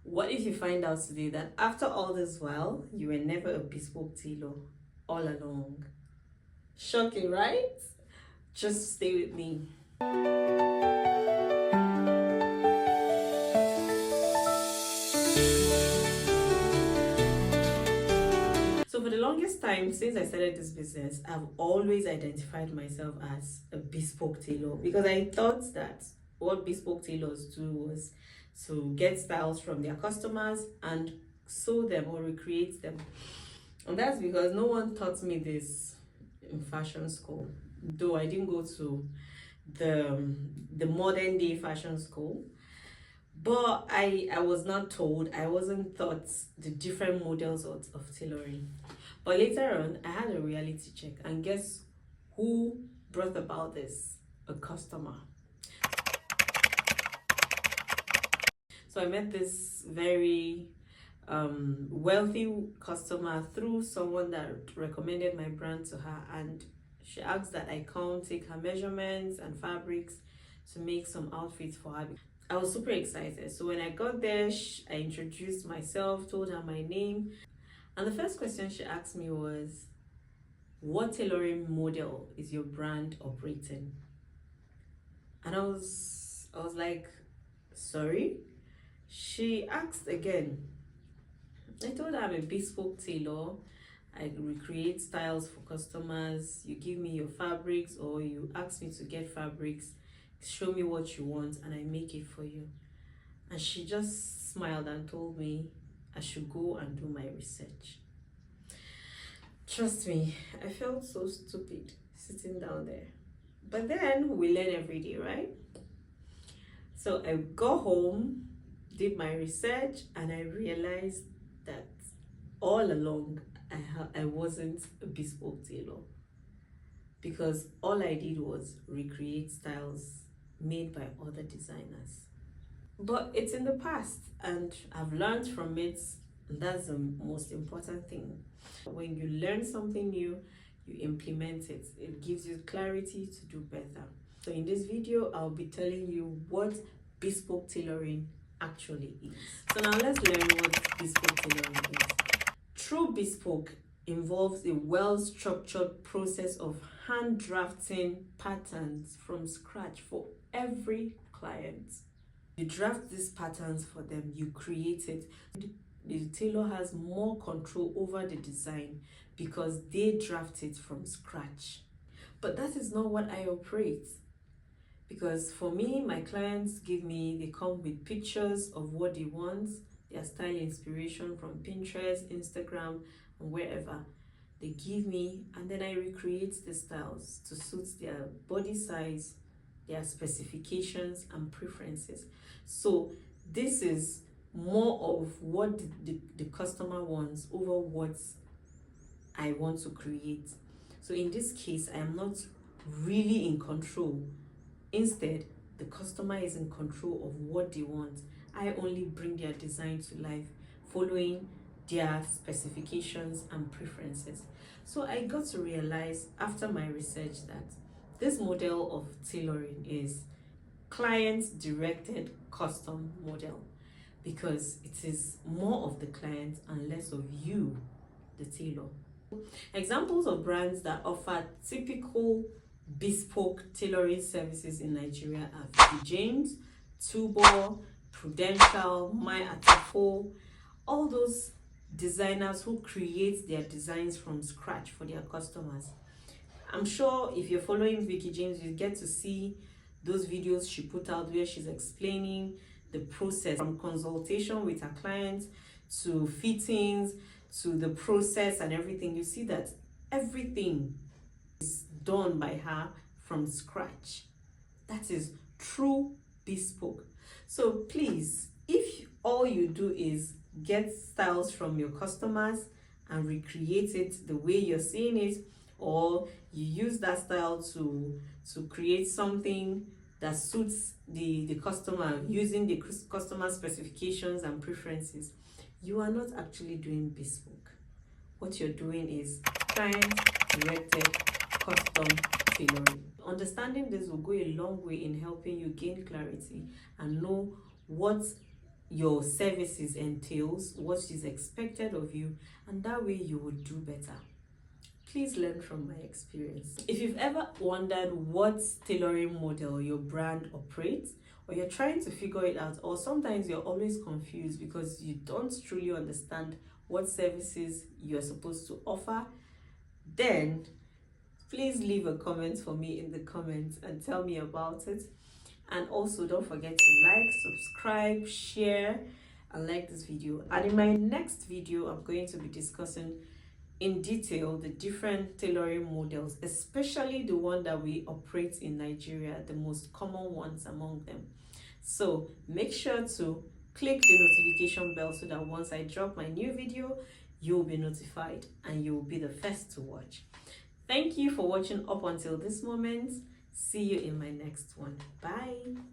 What if you find out today that after all this while, you were never a bespoke tailor all along? Shocking, right? Just stay with me. So for the longest time since I started this business, I've always identified myself as a bespoke tailor because I thought that what bespoke tailors do was to get styles from their customers and sew them or recreate them. And that's because no one taught me this in fashion school. Though I didn't go to the modern day fashion school, but I was not told, I wasn't taught the different models of tailoring. But later on, I had a reality check, and guess who brought about this? A customer. So I met this very wealthy customer through someone that recommended my brand to her, and she asked that I come take her measurements and fabrics to make some outfits for her. I was super excited. So when I got there, I introduced myself, told her my name, and the first question she asked me was, what tailoring model is your brand operating? And I was like, sorry? She asked again. I told her I'm a bespoke tailor. I recreate styles for customers. You give me your fabrics, or you ask me to get fabrics, show me what you want, and I make it for you. And she just smiled and told me I should go and do my research. Trust me, I felt so stupid sitting down there. But then we learn every day, right? So I got home, did my research, and I realized that all along I wasn't a bespoke tailor, because all I did was recreate styles made by other designers. But it's in the past, and I've learned from it, and that's the most important thing. When you learn something new, you implement it. It gives you clarity to do better. So in this video, I'll be telling you what bespoke tailoring actually is. So now let's learn what bespoke tailoring is. True bespoke involves a well-structured process of hand drafting patterns from scratch for every client. You draft these patterns for them, you create it. The tailor has more control over the design because they draft it from scratch. But that is not what I operate. Because for me, my clients they come with pictures of what they want, their style inspiration from Pinterest, Instagram, and wherever. They give me, and then I recreate the styles to suit their body size, their specifications and preferences. So this is more of what the customer wants over what I want to create. So in this case, I am not really in control. Instead, the customer is in control of what they want. I only bring their design to life, following their specifications and preferences. So I got to realize after my research that this model of tailoring is client-directed custom model, because it is more of the client and less of you, the tailor. Examples of brands that offer typical bespoke tailoring services in Nigeria are Vicky James, Tubo, Prudential, My Atafo, all those designers who create their designs from scratch for their customers. I'm sure if you're following Vicky James, you get to see those videos she put out where she's explaining the process from consultation with her clients to fittings to the process and everything. You see that everything is done by her from scratch. That is true bespoke. So please, if all you do is get styles from your customers and recreate it the way you're seeing it, or you use that style to create something that suits the customer using the customer specifications and preferences, you are not actually doing bespoke. What you're doing is client-directed custom tailoring. Understanding this will go a long way in helping you gain clarity and know what your services entails, what is expected of you, and that way you would do better. Please learn from my experience. If you've ever wondered what tailoring model your brand operates, or you're trying to figure it out, or sometimes you're always confused because you don't truly understand what services you're supposed to offer, then please leave a comment for me in the comments and tell me about it. And also don't forget to like, subscribe, share, and like this video. And in my next video, I'm going to be discussing in detail the different tailoring models, especially the one that we operate in Nigeria, the most common ones among them. So make sure to click the notification bell so that once I drop my new video, you'll be notified and you'll be the first to watch. Thank you for watching up until this moment. See you in my next one. Bye.